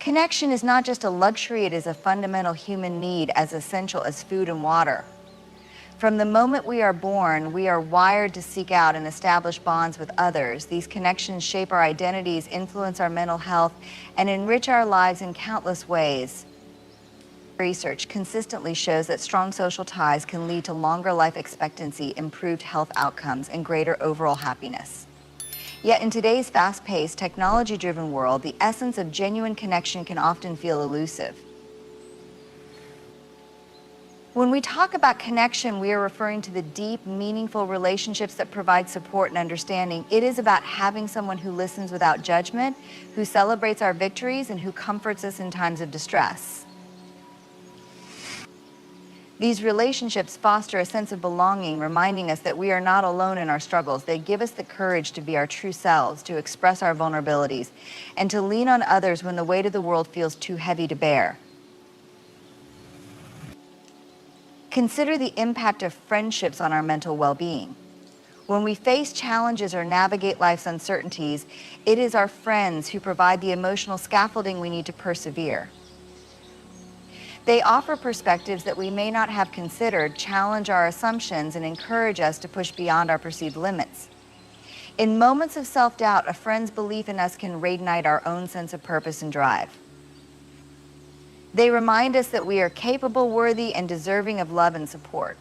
Connection is not just a luxury, it is a fundamental human need as essential as food and water. From the moment we are born, we are wired to seek out and establish bonds with others. These connections shape our identities, influence our mental health, and enrich our lives in countless ways. Research consistently shows that strong social ties can lead to longer life expectancy, improved health outcomes, and greater overall happiness. Yet in today's fast-paced, technology-driven world, the essence of genuine connection can often feel elusive. When we talk about connection, we are referring to the deep, meaningful relationships that provide support and understanding. It is about having someone who listens without judgment, who celebrates our victories, and who comforts us in times of distress. These relationships foster a sense of belonging, reminding us that we are not alone in our struggles. They give us the courage to be our true selves, to express our vulnerabilities, and to lean on others when the weight of the world feels too heavy to bear. Consider the impact of friendships on our mental well-being. When we face challenges or navigate life's uncertainties, it is our friends who provide the emotional scaffolding we need to persevere. They offer perspectives that we may not have considered, challenge our assumptions, and encourage us to push beyond our perceived limits. In moments of self-doubt, a friend's belief in us can reignite our own sense of purpose and drive. They remind us that we are capable, worthy, and deserving of love and support.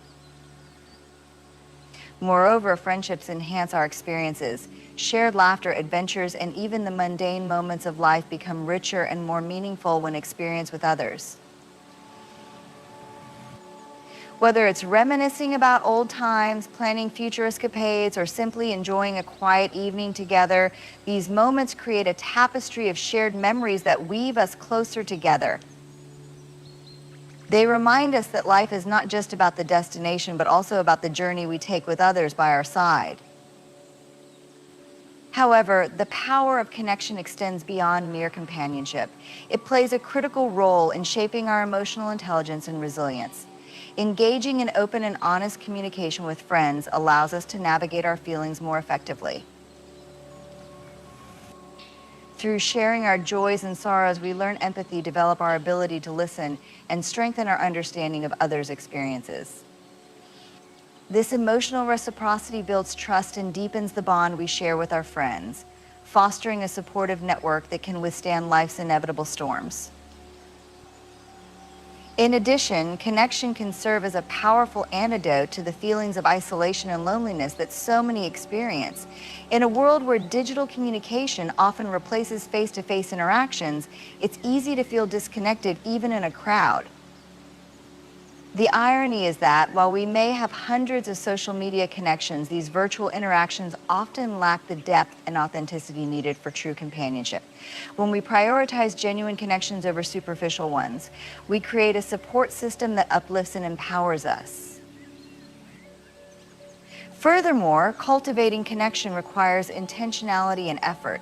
Moreover, friendships enhance our experiences. Shared laughter, adventures, and even the mundane moments of life become richer and more meaningful when experienced with others. Whether it's reminiscing about old times, planning future escapades, or simply enjoying a quiet evening together, these moments create a tapestry of shared memories that weave us closer together. They remind us that life is not just about the destination, but also about the journey we take with others by our side. However, the power of connection extends beyond mere companionship. It plays a critical role in shaping our emotional intelligence and resilience. Engaging in open and honest communication with friends allows us to navigate our feelings more effectively. Through sharing our joys and sorrows, we learn empathy, develop our ability to listen, and strengthen our understanding of others' experiences. This emotional reciprocity builds trust and deepens the bond we share with our friends, fostering a supportive network that can withstand life's inevitable storms. In addition, connection can serve as a powerful antidote to the feelings of isolation and loneliness that so many experience. In a world where digital communication often replaces face-to-face interactions, it's easy to feel disconnected even in a crowd. The irony is that while we may have hundreds of social media connections, these virtual interactions often lack the depth and authenticity needed for true companionship. When we prioritize genuine connections over superficial ones, we create a support system that uplifts and empowers us. Furthermore, cultivating connection requires intentionality and effort.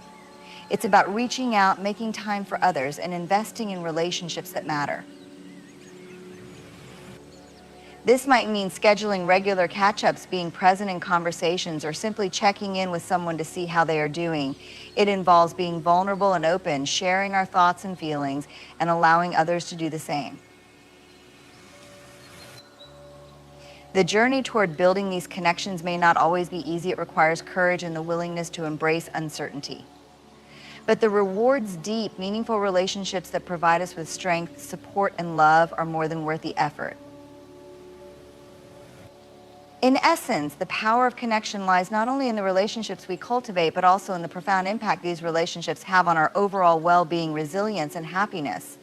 It's about reaching out, making time for others, and investing in relationships that matter. This might mean scheduling regular catch-ups, being present in conversations, or simply checking in with someone to see how they are doing. It involves being vulnerable and open, sharing our thoughts and feelings, and allowing others to do the same. The journey toward building these connections may not always be easy. It requires courage and the willingness to embrace uncertainty. But the rewards, deep, meaningful relationships that provide us with strength, support, and love are more than worth the effort. In essence, the power of connection lies not only in the relationships we cultivate, but also in the profound impact these relationships have on our overall well-being, resilience, and happiness.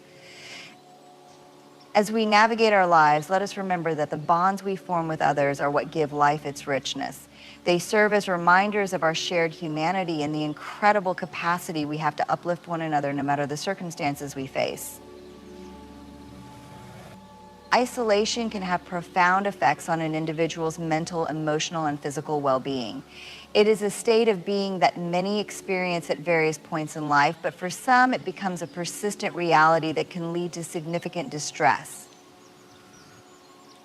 As we navigate our lives, let us remember that the bonds we form with others are what give life its richness. They serve as reminders of our shared humanity and the incredible capacity we have to uplift one another no matter the circumstances we face. Isolation can have profound effects on an individual's mental, emotional, and physical well-being. It is a state of being that many experience at various points in life, but for some it becomes a persistent reality that can lead to significant distress.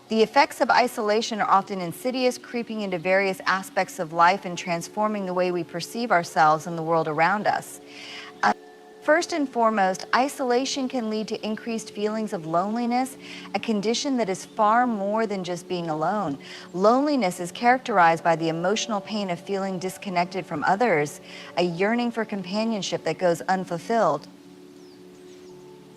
The effects of isolation are often insidious, creeping into various aspects of life and transforming the way we perceive ourselves and the world around us. First and foremost, isolation can lead to increased feelings of loneliness, a condition that is far more than just being alone. Loneliness is characterized by the emotional pain of feeling disconnected from others, a yearning for companionship that goes unfulfilled.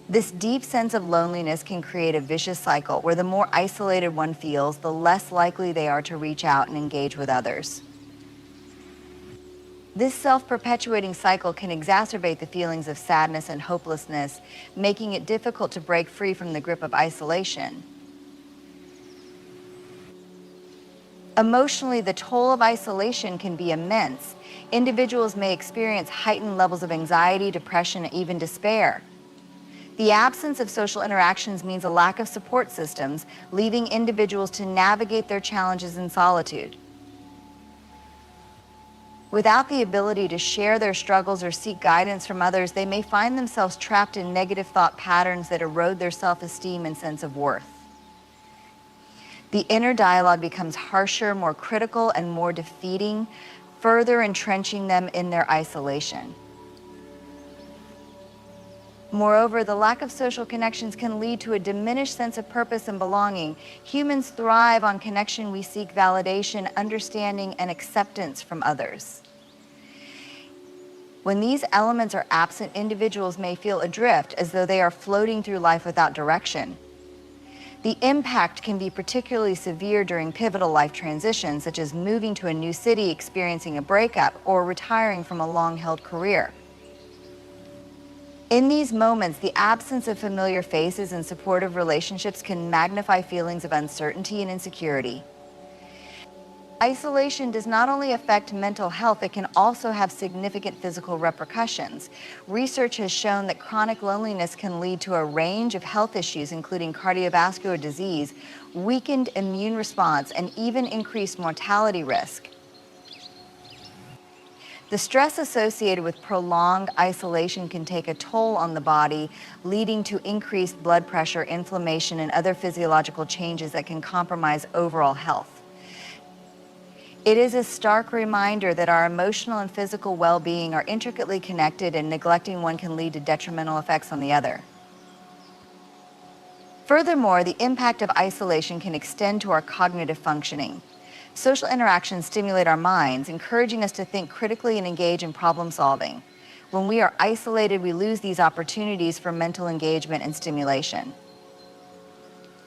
This deep sense of loneliness can create a vicious cycle where the more isolated one feels, the less likely they are to reach out and engage with others. This self-perpetuating cycle can exacerbate the feelings of sadness and hopelessness, making it difficult to break free from the grip of isolation. Emotionally, the toll of isolation can be immense. Individuals may experience heightened levels of anxiety, depression, and even despair. The absence of social interactions means a lack of support systems, leaving individuals to navigate their challenges in solitude. Without the ability to share their struggles or seek guidance from others, they may find themselves trapped in negative thought patterns that erode their self-esteem and sense of worth. The inner dialogue becomes harsher, more critical, and more defeating, further entrenching them in their isolation. Moreover, the lack of social connections can lead to a diminished sense of purpose and belonging. Humans thrive on connection. We seek validation, understanding, and acceptance from others. When these elements are absent, individuals may feel adrift, as though they are floating through life without direction. The impact can be particularly severe during pivotal life transitions, such as moving to a new city, experiencing a breakup, or retiring from a long-held career. In these moments, the absence of familiar faces and supportive relationships can magnify feelings of uncertainty and insecurity. Isolation does not only affect mental health, it can also have significant physical repercussions. Research has shown that chronic loneliness can lead to a range of health issues, including cardiovascular disease, weakened immune response, and even increased mortality risk. The stress associated with prolonged isolation can take a toll on the body, leading to increased blood pressure, inflammation, and other physiological changes that can compromise overall health. It is a stark reminder that our emotional and physical well-being are intricately connected, and neglecting one can lead to detrimental effects on the other. Furthermore, the impact of isolation can extend to our cognitive functioning. Social interactions stimulate our minds, encouraging us to think critically and engage in problem solving. When we are isolated, we lose these opportunities for mental engagement and stimulation.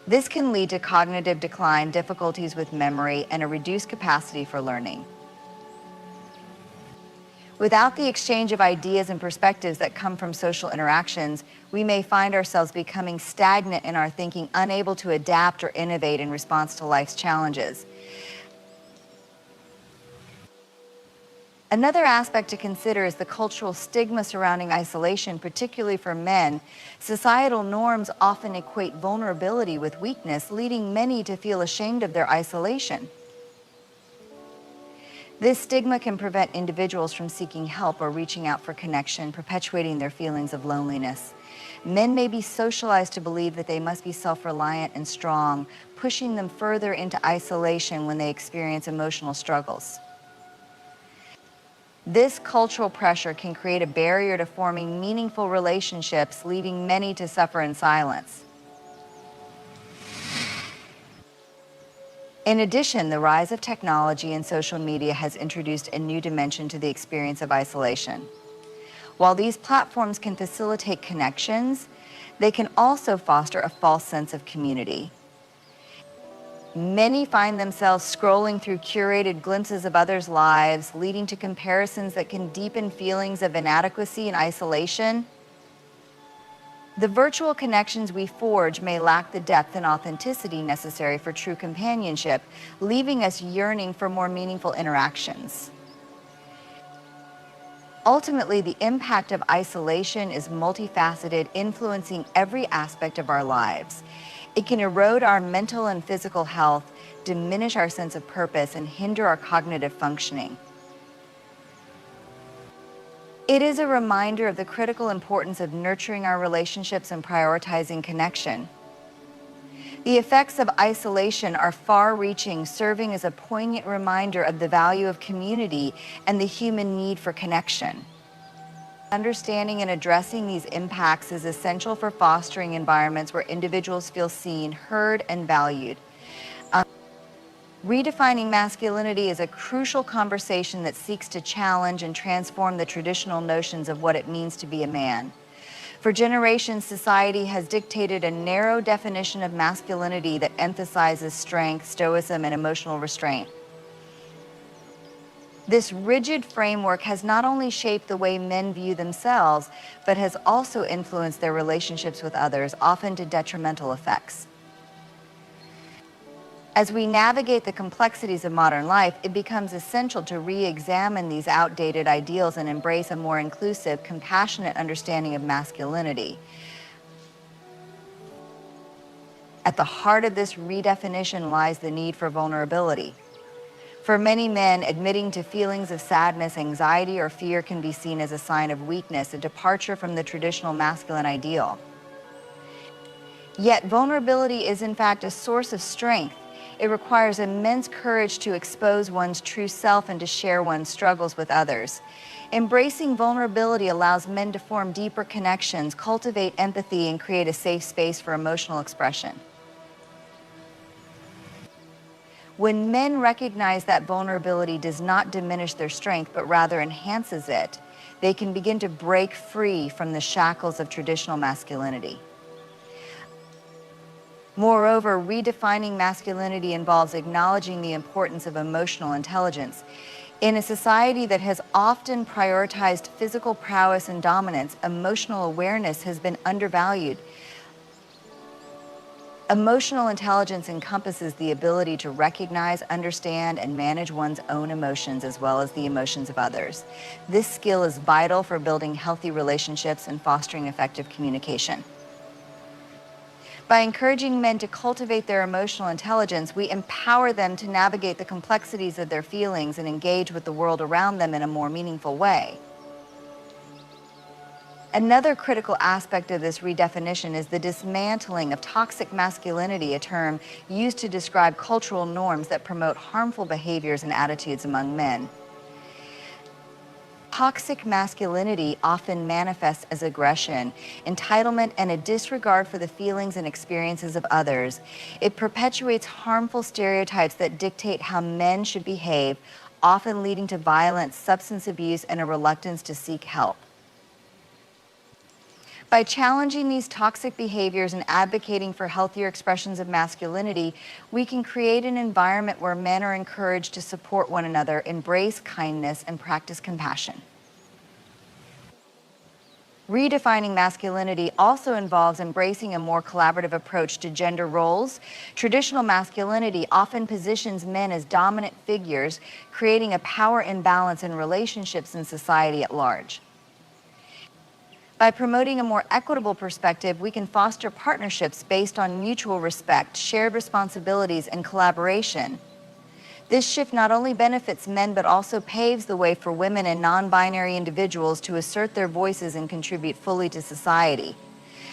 This can lead to cognitive decline, difficulties with memory, and a reduced capacity for learning. Without the exchange of ideas and perspectives that come from social interactions, we may find ourselves becoming stagnant in our thinking, unable to adapt or innovate in response to life's challenges. Another aspect to consider is the cultural stigma surrounding isolation, particularly for men. Societal norms often equate vulnerability with weakness, leading many to feel ashamed of their isolation. This stigma can prevent individuals from seeking help or reaching out for connection, perpetuating their feelings of loneliness. Men may be socialized to believe that they must be self-reliant and strong, pushing them further into isolation when they experience emotional struggles. This cultural pressure can create a barrier to forming meaningful relationships, leading many to suffer in silence. In addition, the rise of technology and social media has introduced a new dimension to the experience of isolation. While these platforms can facilitate connections, they can also foster a false sense of community. Many find themselves scrolling through curated glimpses of others' lives, leading to comparisons that can deepen feelings of inadequacy and isolation. The virtual connections we forge may lack the depth and authenticity necessary for true companionship, leaving us yearning for more meaningful interactions. Ultimately, the impact of isolation is multifaceted, influencing every aspect of our lives. It can erode our mental and physical health, diminish our sense of purpose, and hinder our cognitive functioning. It is a reminder of the critical importance of nurturing our relationships and prioritizing connection. The effects of isolation are far-reaching, serving as a poignant reminder of the value of community and the human need for connection. Understanding and addressing these impacts is essential for fostering environments where individuals feel seen, heard, and valued. Redefining masculinity is a crucial conversation that seeks to challenge and transform the traditional notions of what it means to be a man. For generations, society has dictated a narrow definition of masculinity that emphasizes strength, stoicism, and emotional restraint. This rigid framework has not only shaped the way men view themselves, but has also influenced their relationships with others, often to detrimental effects. As we navigate the complexities of modern life, it becomes essential to re-examine these outdated ideals and embrace a more inclusive, compassionate understanding of masculinity. At the heart of this redefinition lies the need for vulnerability. For many men, admitting to feelings of sadness, anxiety, or fear can be seen as a sign of weakness, a departure from the traditional masculine ideal. Yet vulnerability is in fact a source of strength. It requires immense courage to expose one's true self and to share one's struggles with others. Embracing vulnerability allows men to form deeper connections, cultivate empathy, and create a safe space for emotional expression. When men recognize that vulnerability does not diminish their strength, but rather enhances it, they can begin to break free from the shackles of traditional masculinity. Moreover, redefining masculinity involves acknowledging the importance of emotional intelligence. In a society that has often prioritized physical prowess and dominance, emotional awareness has been undervalued. Emotional intelligence encompasses the ability to recognize, understand, and manage one's own emotions as well as the emotions of others. This skill is vital for building healthy relationships and fostering effective communication. By encouraging men to cultivate their emotional intelligence, we empower them to navigate the complexities of their feelings and engage with the world around them in a more meaningful way. Another critical aspect of this redefinition is the dismantling of toxic masculinity, a term used to describe cultural norms that promote harmful behaviors and attitudes among men. Toxic masculinity often manifests as aggression, entitlement, and a disregard for the feelings and experiences of others. It perpetuates harmful stereotypes that dictate how men should behave, often leading to violence, substance abuse, and a reluctance to seek help. By challenging these toxic behaviors and advocating for healthier expressions of masculinity, we can create an environment where men are encouraged to support one another, embrace kindness, and practice compassion. Redefining masculinity also involves embracing a more collaborative approach to gender roles. Traditional masculinity often positions men as dominant figures, creating a power imbalance in relationships and society at large. By promoting a more equitable perspective, we can foster partnerships based on mutual respect, shared responsibilities, and collaboration. This shift not only benefits men, but also paves the way for women and non-binary individuals to assert their voices and contribute fully to society.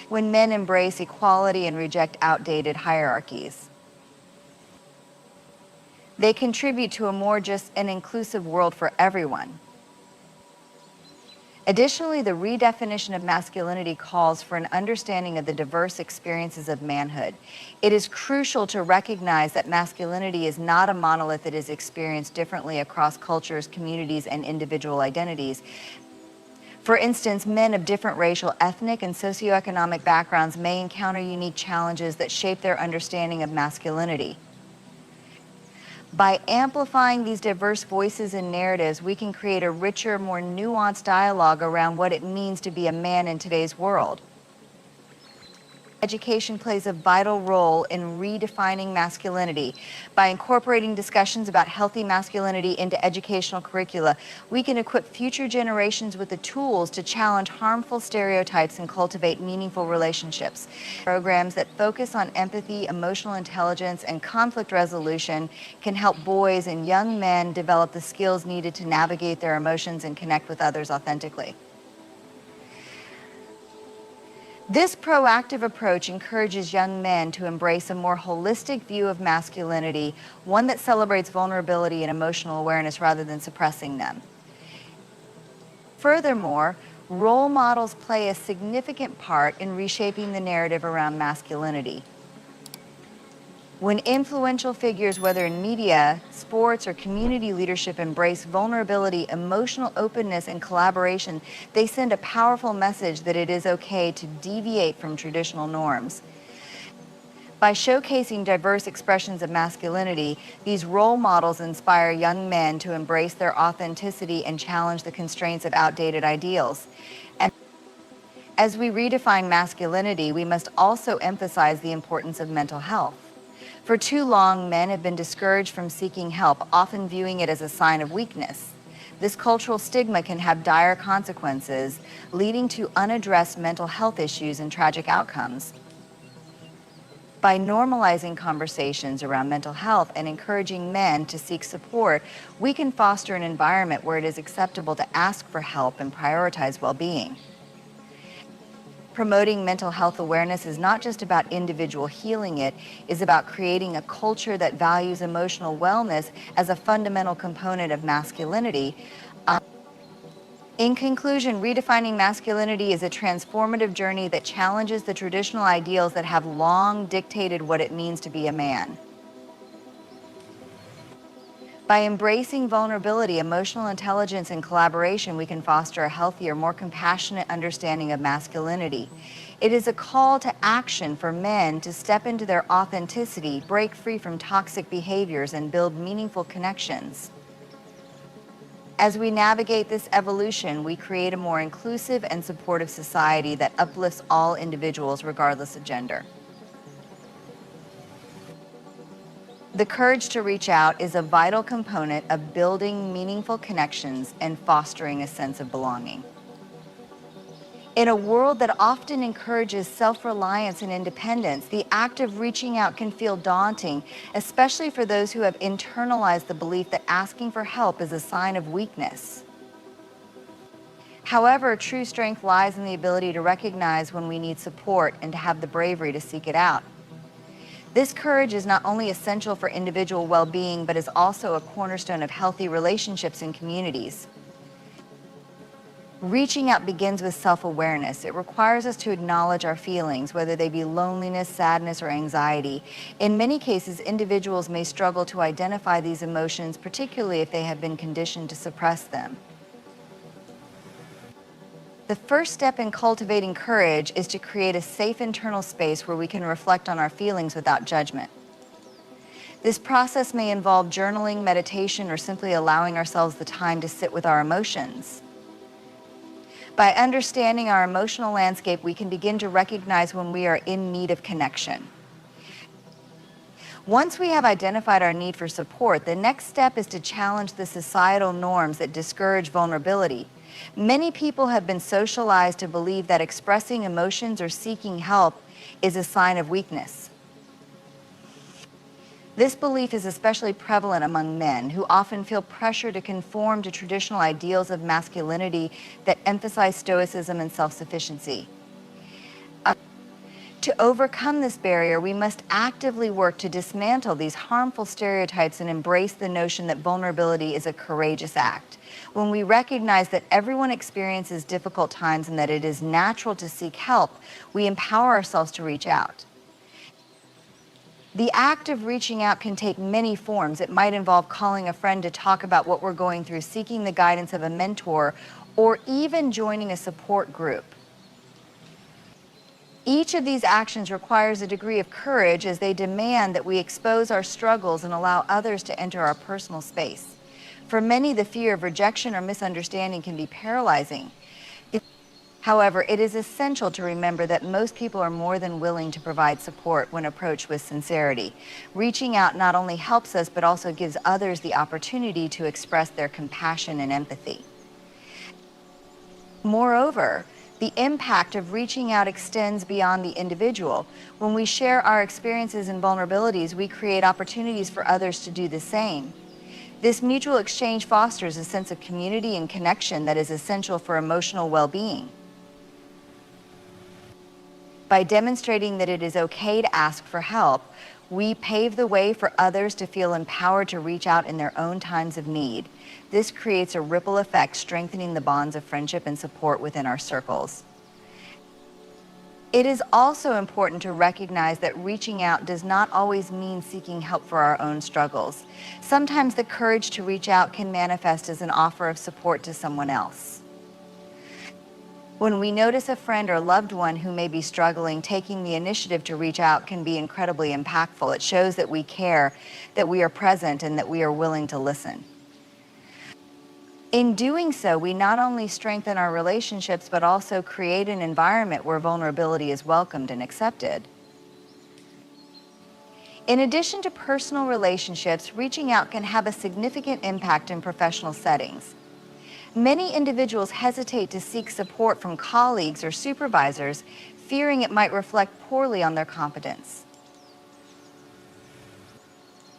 When men embrace equality and reject outdated hierarchies, they contribute to a more just and inclusive world for everyone. Additionally, the redefinition of masculinity calls for an understanding of the diverse experiences of manhood. It is crucial to recognize that masculinity is not a monolith that is experienced differently across cultures, communities, and individual identities. For instance, men of different racial, ethnic, and socioeconomic backgrounds may encounter unique challenges that shape their understanding of masculinity. By amplifying these diverse voices and narratives, we can create a richer, more nuanced dialogue around what it means to be a man in today's world. Education plays a vital role in redefining masculinity. By incorporating discussions about healthy masculinity into educational curricula, we can equip future generations with the tools to challenge harmful stereotypes and cultivate meaningful relationships. Programs that focus on empathy, emotional intelligence, and conflict resolution can help boys and young men develop the skills needed to navigate their emotions and connect with others authentically. This proactive approach encourages young men to embrace a more holistic view of masculinity, one that celebrates vulnerability and emotional awareness rather than suppressing them. Furthermore, Role models play a significant part in reshaping the narrative around masculinity. When influential figures, whether in media, sports, or community leadership, embrace vulnerability, emotional openness, and collaboration, they send a powerful message that it is okay to deviate from traditional norms. By showcasing diverse expressions of masculinity, these role models inspire young men to embrace their authenticity and challenge the constraints of outdated ideals. And as we redefine masculinity, we must also emphasize the importance of mental health. For too long, men have been discouraged from seeking help, often viewing it as a sign of weakness. This cultural stigma can have dire consequences, leading to unaddressed mental health issues and tragic outcomes. By normalizing conversations around mental health and encouraging men to seek support, we can foster an environment where it is acceptable to ask for help and prioritize well-being. Promoting mental health awareness is not just about individual healing, it is about creating a culture that values emotional wellness as a fundamental component of masculinity. In conclusion, redefining masculinity is a transformative journey that challenges the traditional ideals that have long dictated what it means to be a man. By embracing vulnerability, emotional intelligence, and collaboration, we can foster a healthier, more compassionate understanding of masculinity. It is a call to action for men to step into their authenticity, break free from toxic behaviors, and build meaningful connections. As we navigate this evolution, we create a more inclusive and supportive society that uplifts all individuals regardless of gender. The courage to reach out is a vital component of building meaningful connections and fostering a sense of belonging. In a world that often encourages self-reliance and independence, the act of reaching out can feel daunting, especially for those who have internalized the belief that asking for help is a sign of weakness. However, true strength lies in the ability to recognize when we need support and to have the bravery to seek it out. This courage is not only essential for individual well-being, but is also a cornerstone of healthy relationships and communities. Reaching out begins with self-awareness. It requires us to acknowledge our feelings, whether they be loneliness, sadness, or anxiety. In many cases, individuals may struggle to identify these emotions, particularly if they have been conditioned to suppress them. The first step in cultivating courage is to create a safe internal space where we can reflect on our feelings without judgment. This process may involve journaling, meditation, or simply allowing ourselves the time to sit with our emotions. By understanding our emotional landscape, we can begin to recognize when we are in need of connection. Once we have identified our need for support, the next step is to challenge the societal norms that discourage vulnerability. Many people have been socialized to believe that expressing emotions or seeking help is a sign of weakness. This belief is especially prevalent among men, who often feel pressure to conform to traditional ideals of masculinity that emphasize stoicism and self-sufficiency. To overcome this barrier, we must actively work to dismantle these harmful stereotypes and embrace the notion that vulnerability is a courageous act. When we recognize that everyone experiences difficult times and that it is natural to seek help, we empower ourselves to reach out. The act of reaching out can take many forms. It might involve calling a friend to talk about what we're going through, seeking the guidance of a mentor, or even joining a support group. Each of these actions requires a degree of courage, as they demand that we expose our struggles and allow others to enter our personal space. For many, the fear of rejection or misunderstanding can be paralyzing. However, it is essential to remember that most people are more than willing to provide support when approached with sincerity. Reaching out not only helps us, but also gives others the opportunity to express their compassion and empathy. Moreover, the impact of reaching out extends beyond the individual. When we share our experiences and vulnerabilities, we create opportunities for others to do the same. This mutual exchange fosters a sense of community and connection that is essential for emotional well-being. By demonstrating that it is okay to ask for help, we pave the way for others to feel empowered to reach out in their own times of need. This creates a ripple effect, strengthening the bonds of friendship and support within our circles. It is also important to recognize that reaching out does not always mean seeking help for our own struggles. Sometimes the courage to reach out can manifest as an offer of support to someone else. When we notice a friend or loved one who may be struggling, taking the initiative to reach out can be incredibly impactful. It shows that we care, that we are present, and that we are willing to listen. In doing so, we not only strengthen our relationships, but also create an environment where vulnerability is welcomed and accepted. In addition to personal relationships, reaching out can have a significant impact in professional settings. Many individuals hesitate to seek support from colleagues or supervisors, fearing it might reflect poorly on their competence.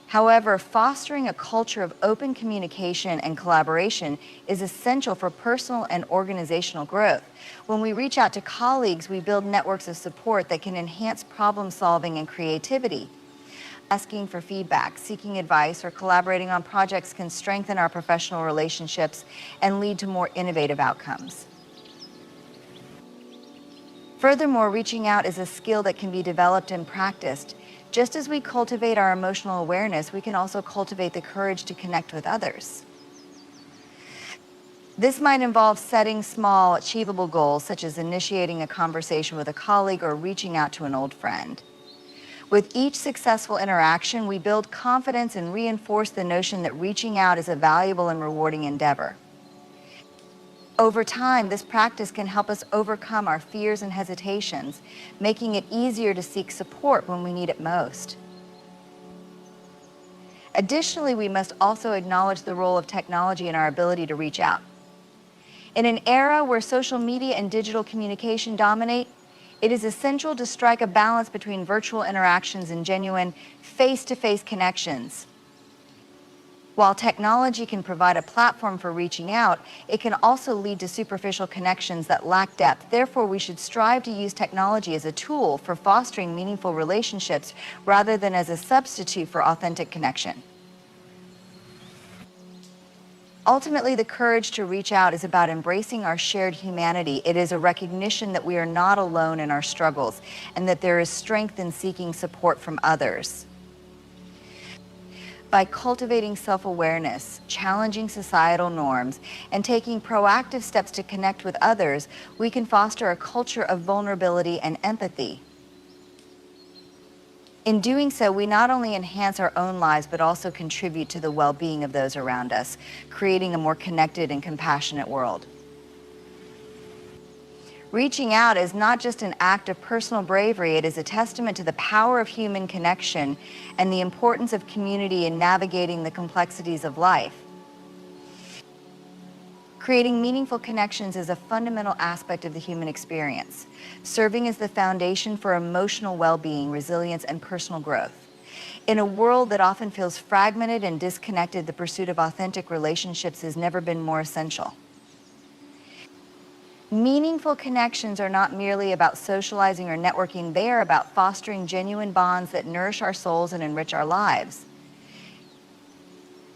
However, fostering a culture of open communication and collaboration is essential for personal and organizational growth. When we reach out to colleagues, we build networks of support that can enhance problem solving and creativity. Asking for feedback, seeking advice, or collaborating on projects can strengthen our professional relationships and lead to more innovative outcomes. Furthermore, reaching out is a skill that can be developed and practiced. Just as we cultivate our emotional awareness, we can also cultivate the courage to connect with others. This might involve setting small, achievable goals, such as initiating a conversation with a colleague or reaching out to an old friend. With each successful interaction, we build confidence and reinforce the notion that reaching out is a valuable and rewarding endeavor. Over time, this practice can help us overcome our fears and hesitations, making it easier to seek support when we need it most. Additionally, we must also acknowledge the role of technology in our ability to reach out. In an era where social media and digital communication dominate, it is essential to strike a balance between virtual interactions and genuine face-to-face connections. While technology can provide a platform for reaching out, it can also lead to superficial connections that lack depth. Therefore, we should strive to use technology as a tool for fostering meaningful relationships rather than as a substitute for authentic connection. Ultimately, the courage to reach out is about embracing our shared humanity. It is a recognition that we are not alone in our struggles and that there is strength in seeking support from others. By cultivating self-awareness, challenging societal norms, and taking proactive steps to connect with others, we can foster a culture of vulnerability and empathy. In doing so, we not only enhance our own lives, but also contribute to the well-being of those around us, creating a more connected and compassionate world. Reaching out is not just an act of personal bravery, it is a testament to the power of human connection and the importance of community in navigating the complexities of life. Creating meaningful connections is a fundamental aspect of the human experience, serving as the foundation for emotional well-being, resilience, and personal growth. In a world that often feels fragmented and disconnected, the pursuit of authentic relationships has never been more essential. Meaningful connections are not merely about socializing or networking, they are about fostering genuine bonds that nourish our souls and enrich our lives.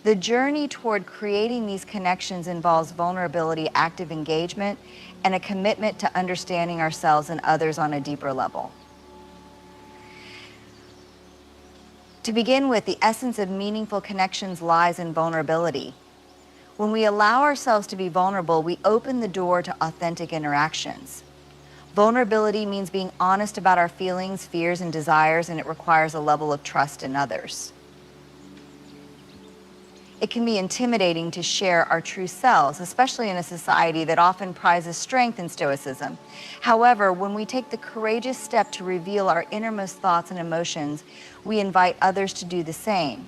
The journey toward creating these connections involves vulnerability, active engagement, and a commitment to understanding ourselves and others on a deeper level. To begin with, the essence of meaningful connections lies in vulnerability. When we allow ourselves to be vulnerable, we open the door to authentic interactions. Vulnerability means being honest about our feelings, fears, and desires, and it requires a level of trust in others. It can be intimidating to share our true selves, especially in a society that often prizes strength and stoicism. However, when we take the courageous step to reveal our innermost thoughts and emotions, we invite others to do the same.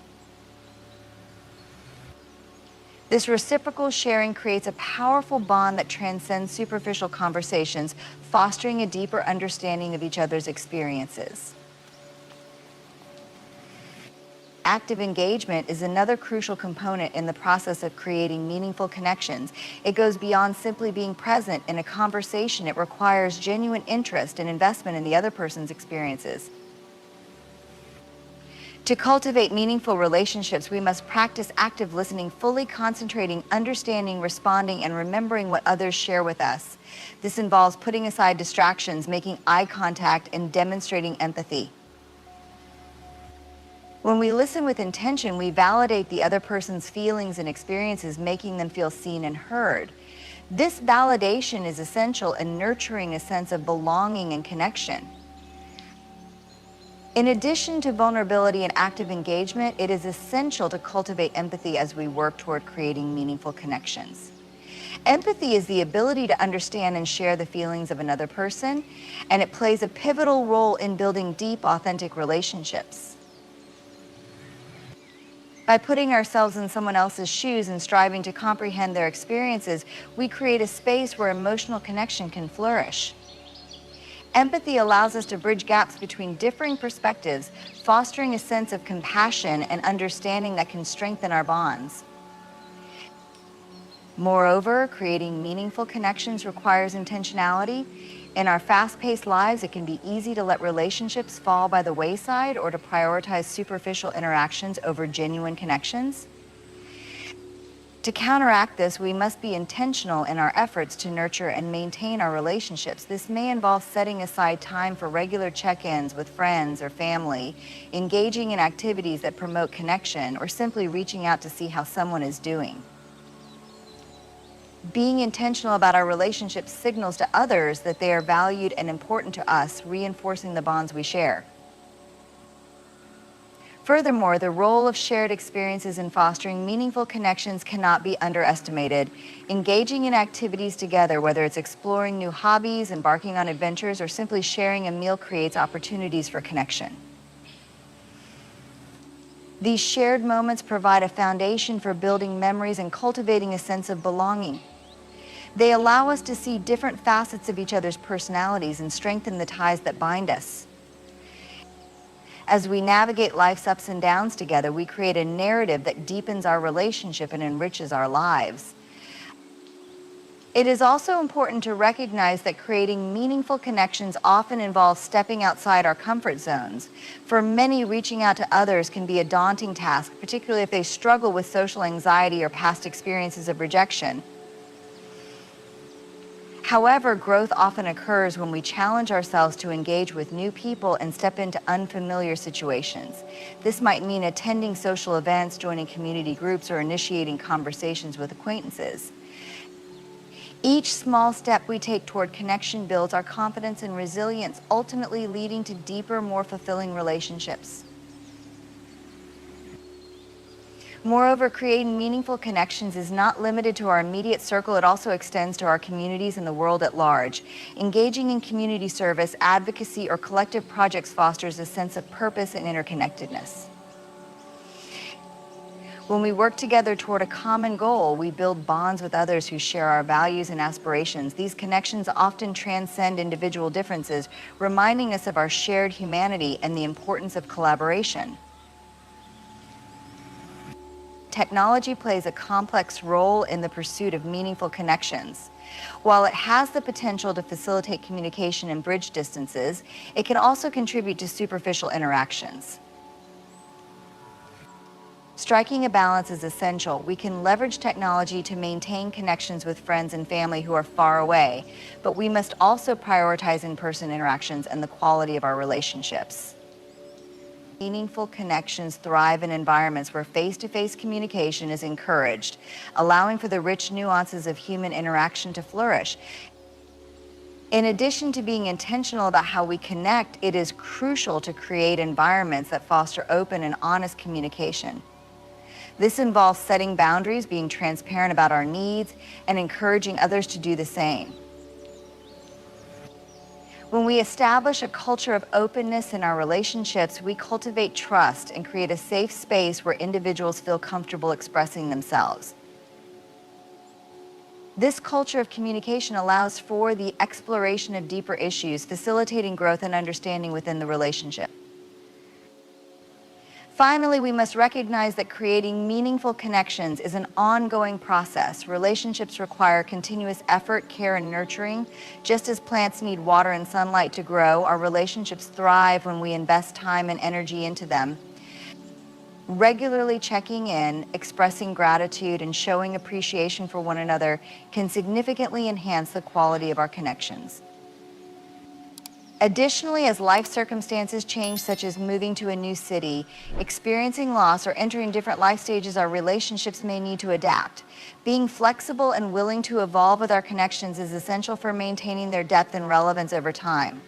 This reciprocal sharing creates a powerful bond that transcends superficial conversations, fostering a deeper understanding of each other's experiences. Active engagement is another crucial component in the process of creating meaningful connections. It goes beyond simply being present in a conversation. It requires genuine interest and investment in the other person's experiences. To cultivate meaningful relationships, we must practice active listening, fully concentrating, understanding, responding, and remembering what others share with us. This involves putting aside distractions, making eye contact, and demonstrating empathy. When we listen with intention, we validate the other person's feelings and experiences, making them feel seen and heard. This validation is essential in nurturing a sense of belonging and connection. In addition to vulnerability and active engagement, it is essential to cultivate empathy as we work toward creating meaningful connections. Empathy is the ability to understand and share the feelings of another person, and it plays a pivotal role in building deep, authentic relationships. By putting ourselves in someone else's shoes and striving to comprehend their experiences, we create a space where emotional connection can flourish. Empathy allows us to bridge gaps between differing perspectives, fostering a sense of compassion and understanding that can strengthen our bonds. Moreover, creating meaningful connections requires intentionality. In our fast-paced lives, it can be easy to let relationships fall by the wayside or to prioritize superficial interactions over genuine connections. To counteract this, we must be intentional in our efforts to nurture and maintain our relationships. This may involve setting aside time for regular check-ins with friends or family, engaging in activities that promote connection, or simply reaching out to see how someone is doing. Being intentional about our relationships signals to others that they are valued and important to us, reinforcing the bonds we share. Furthermore, the role of shared experiences in fostering meaningful connections cannot be underestimated. Engaging in activities together, whether it's exploring new hobbies, embarking on adventures, or simply sharing a meal, creates opportunities for connection. These shared moments provide a foundation for building memories and cultivating a sense of belonging. They allow us to see different facets of each other's personalities and strengthen the ties that bind us. As we navigate life's ups and downs together, we create a narrative that deepens our relationship and enriches our lives. It is also important to recognize that creating meaningful connections often involves stepping outside our comfort zones. For many, reaching out to others can be a daunting task, particularly if they struggle with social anxiety or past experiences of rejection. However, growth often occurs when we challenge ourselves to engage with new people and step into unfamiliar situations. This might mean attending social events, joining community groups, or initiating conversations with acquaintances. Each small step we take toward connection builds our confidence and resilience, ultimately leading to deeper, more fulfilling relationships. Moreover, creating meaningful connections is not limited to our immediate circle. It also extends to our communities and the world at large. Engaging in community service, advocacy, or collective projects fosters a sense of purpose and interconnectedness. When we work together toward a common goal, we build bonds with others who share our values and aspirations. These connections often transcend individual differences, reminding us of our shared humanity and the importance of collaboration. Technology plays a complex role in the pursuit of meaningful connections. While it has the potential to facilitate communication and bridge distances, it can also contribute to superficial interactions. Striking a balance is essential. We can leverage technology to maintain connections with friends and family who are far away, but we must also prioritize in-person interactions and the quality of our relationships. Meaningful connections thrive in environments where face-to-face communication is encouraged, allowing for the rich nuances of human interaction to flourish. In addition to being intentional about how we connect, it is crucial to create environments that foster open and honest communication. This involves setting boundaries, being transparent about our needs, and encouraging others to do the same. When we establish a culture of openness in our relationships, we cultivate trust and create a safe space where individuals feel comfortable expressing themselves. This culture of communication allows for the exploration of deeper issues, facilitating growth and understanding within the relationship. Finally, we must recognize that creating meaningful connections is an ongoing process. Relationships require continuous effort, care, and nurturing. Just as plants need water and sunlight to grow, our relationships thrive when we invest time and energy into them. Regularly checking in, expressing gratitude, and showing appreciation for one another can significantly enhance the quality of our connections. Additionally, as life circumstances change, such as moving to a new city, experiencing loss, or entering different life stages, our relationships may need to adapt. Being flexible and willing to evolve with our connections is essential for maintaining their depth and relevance over time.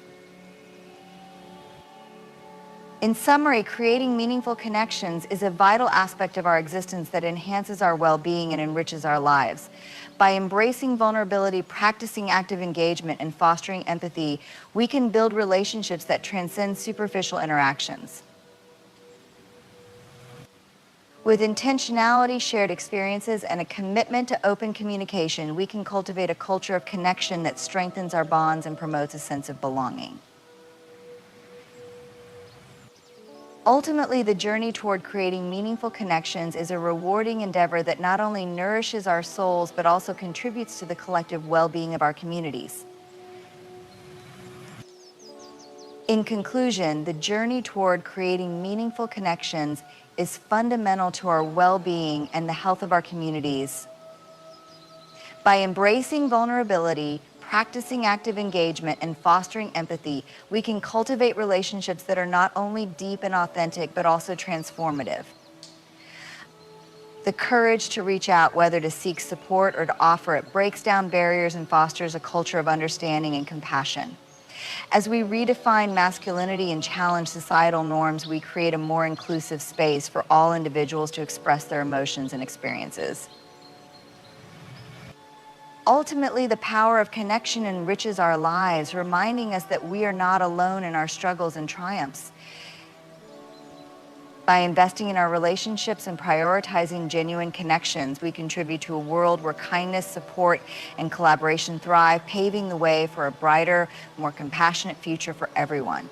In summary, creating meaningful connections is a vital aspect of our existence that enhances our well-being and enriches our lives. By embracing vulnerability, practicing active engagement, and fostering empathy, we can build relationships that transcend superficial interactions. With intentionality, shared experiences, and a commitment to open communication, we can cultivate a culture of connection that strengthens our bonds and promotes a sense of belonging. Ultimately, the journey toward creating meaningful connections is a rewarding endeavor that not only nourishes our souls, but also contributes to the collective well-being of our communities. In conclusion, the journey toward creating meaningful connections is fundamental to our well-being and the health of our communities. By embracing vulnerability, practicing active engagement, and fostering empathy, we can cultivate relationships that are not only deep and authentic, but also transformative. The courage to reach out, whether to seek support or to offer it, breaks down barriers and fosters a culture of understanding and compassion. As we redefine masculinity and challenge societal norms, we create a more inclusive space for all individuals to express their emotions and experiences. Ultimately, the power of connection enriches our lives, reminding us that we are not alone in our struggles and triumphs. By investing in our relationships and prioritizing genuine connections, we contribute to a world where kindness, support, and collaboration thrive, paving the way for a brighter, more compassionate future for everyone.